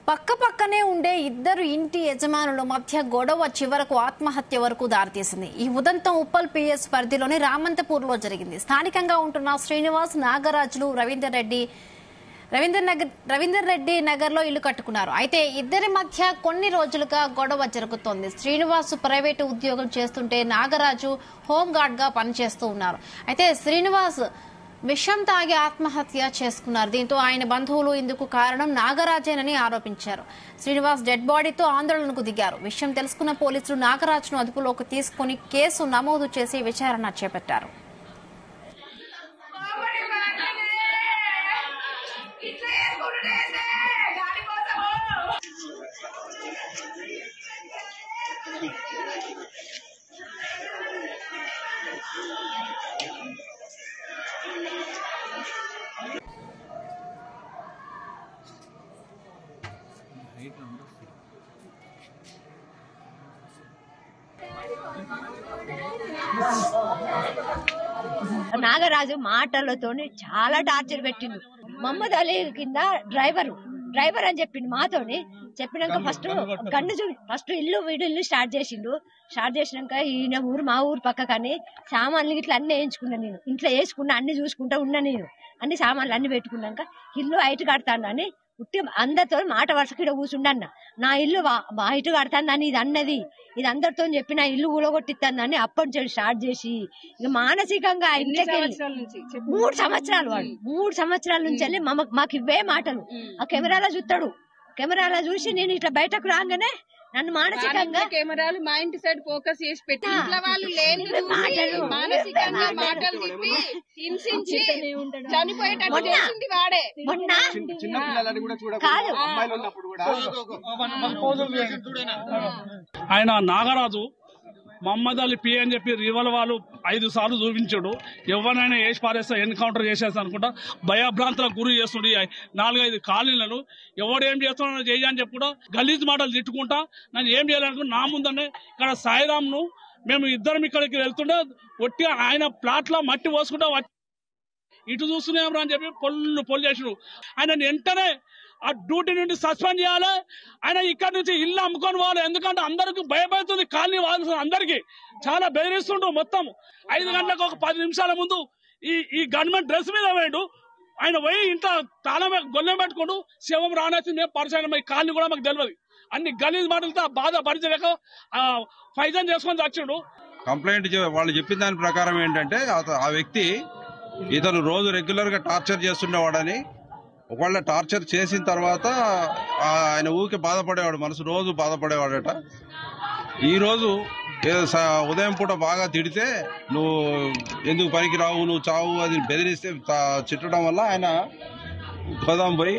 పక్కపక్కనే ఉండే ఇద్దరు ఇంటి యజమానుల మధ్య గొడవ చివరకు ఆత్మహత్య వరకు దారితీసింది. ఈ ఉదంతం ఉప్పల్ పిఎస్ పరిధిలోని రామంతపూర్లో జరిగింది. స్థానికంగా ఉంటున్న శ్రీనివాస్, నాగరాజులు రవీందర్ రెడ్డి నగర్లో ఇల్లు కట్టుకున్నారు. అయితే ఇద్దరి మధ్య కొన్ని రోజులుగా గొడవ జరుగుతోంది. శ్రీనివాస్ ప్రైవేటు ఉద్యోగం చేస్తుంటే నాగరాజు హోంగార్డ్ గా పనిచేస్తూ ఉన్నారు. అయితే శ్రీనివాస్ విషం తాగి ఆత్మహత్య చేసుకున్నారు. దీంతో ఆయన బంధువులు ఇందుకు కారణం నాగరాజేనని ఆరోపించారు. శ్రీనివాస్ డెడ్ బాడీతో ఆందోళనకు దిగారు. విషయం తెలుసుకున్న పోలీసులు నాగరాజును అదుపులోకి తీసుకుని కేసు నమోదు చేసి విచారణ చేపట్టారు. నాగరాజు మాటలతోని చాలా టార్చర్ పెట్టిండు. మహమ్మద్ అలీ కింద డ్రైవర్ అని చెప్పిండు. మాతోని చెప్పినాక ఫస్ట్ ఇల్లు స్టార్ట్ చేసినాక ఈయన ఊరు మా ఊరు పక్కకని సామాన్లు ఇట్లా అన్ని వేయించుకున్నా. నేను ఇంట్లో వేసుకున్నా, అన్ని చూసుకుంటా ఉన్నా. నేను అన్ని సామాన్లు అన్ని పెట్టుకున్నాక ఇల్లు హైట్ కడతానని ఉట్టి అందరితో మాట వరుసకి కూర్చుండన్న. నా ఇల్లు హైట్ కడతానని ఇది అందరితో చెప్పి నా ఇల్లు ఊలగొట్టిస్తానని అప్పటి నుంచి స్టార్ట్ చేసి ఇక మానసికంగా ఇంట్లోకి 3 సంవత్సరాలు వాడు 3 సంవత్సరాల నుంచి వెళ్ళి మాకు ఇవే మాటలు. ఆ కెమెరాలో చూస్తాడు. కెమెరాలో చూసి నేను ఇట్లా బయటకు రాగానే నన్ను మానసికంగా కెమెరాలు మా ఇంటి సైడ్ ఫోకస్ చేసి పెట్టి ఇంట్లో వాళ్ళు లేని మానసికంగా మాటలు తిప్పి హింసించి చనిపోయేటట్టు చేసింది వాడే. ఆయన నాగరాజు మహమ్మద్ అలీ పి అని చెప్పి రివల్ వాళ్ళు 5 సార్లు చూపించాడు. ఎవరినైనా వేసి పారేస్తా, ఎన్కౌంటర్ చేసేస్తా అనుకుంటా భయభ్రాంతులకు గురి చేస్తుండే 4-5 కాలనీలను. ఎవడేం చేస్తున్నా చేయని చెప్పి కూడా గలీజ్ మాటలు తిట్టుకుంటా నన్ను ఏం చేయాలనుకుంటా. నా ముందనే ఇక్కడ సాయిరామ్ను మేము ఇద్దరం ఇక్కడికి వెళ్తుండే ఒట్టి ఆయన ప్లాట్లో మట్టి పోసుకుంటా ఇటు చూస్తున్నాం అని చెప్పి పొల్లు చేసాడు. ఆయన వెంటనే ఆ డ్యూటీ నుండి సస్పెండ్ చేయాలి. ఆయన ఇక్కడ నుంచి ఇల్లు అమ్ముకొని పోవాలి. ఎందుకంటే అందరికి భయపడుతుంది. కాలనీ వాళ్ళు అందరికీ చాలా బెదిరిస్తుండ్రు. మొత్తం 5 గంటలకు ఒక 10 నిమిషాల ముందు ఈ గవర్నమెంట్ డ్రెస్ మీద వేయండు. ఆయన పోయి ఇంట్లో తాళం గొల్లెం పెట్టుకుంటూ శివం రానొచ్చి మేము పరిచయం ఈ కాలనీ కూడా మాకు తెలియదు. అన్ని గలీజ్ మాటలతో బాధ భరించలేక ఫైజన్ చేసుకొని వచ్చిండు. కంప్లైంట్ వాళ్ళు చెప్పిన దాని ప్రకారం ఏంటంటే ఆ వ్యక్తి ఇతను రోజు రెగ్యులర్ గా టార్చర్ చేస్తుండేవాడని, ఒకవేళ టార్చర్ చేసిన తర్వాత ఆయన ఊరికి బాధపడేవాడు, మనసు రోజు బాధపడేవాడట. ఈరోజు ఉదయం పూట బాగా తిడితే నువ్వు ఎందుకు పనికి రావు, నువ్వు చావు అది బెదిరిస్తే చిట్టడం వల్ల ఆయన గోదాం పోయి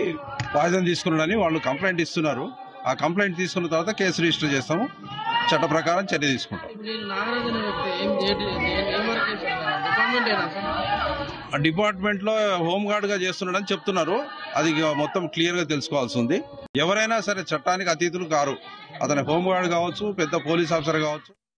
పాయిజన్ తీసుకున్నాడని వాళ్ళు కంప్లైంట్ ఇస్తున్నారు. ఆ కంప్లైంట్ తీసుకున్న తర్వాత కేసు రిజిస్టర్ చేస్తాము. చట్ట ప్రకారం చర్య తీసుకుంటాం. డిపార్ట్మెంట్ లో హోంగార్డ్ గా చేస్తున్నాడని చెప్తున్నారు. అది మొత్తం క్లియర్ గా తెలుసుకోవాల్సి ఉంది. ఎవరైనా సరే చట్టానికి అతీతులు కారు. అతని హోంగార్డ్ కావచ్చు, పెద్ద పోలీస్ ఆఫీసర్ కావచ్చు.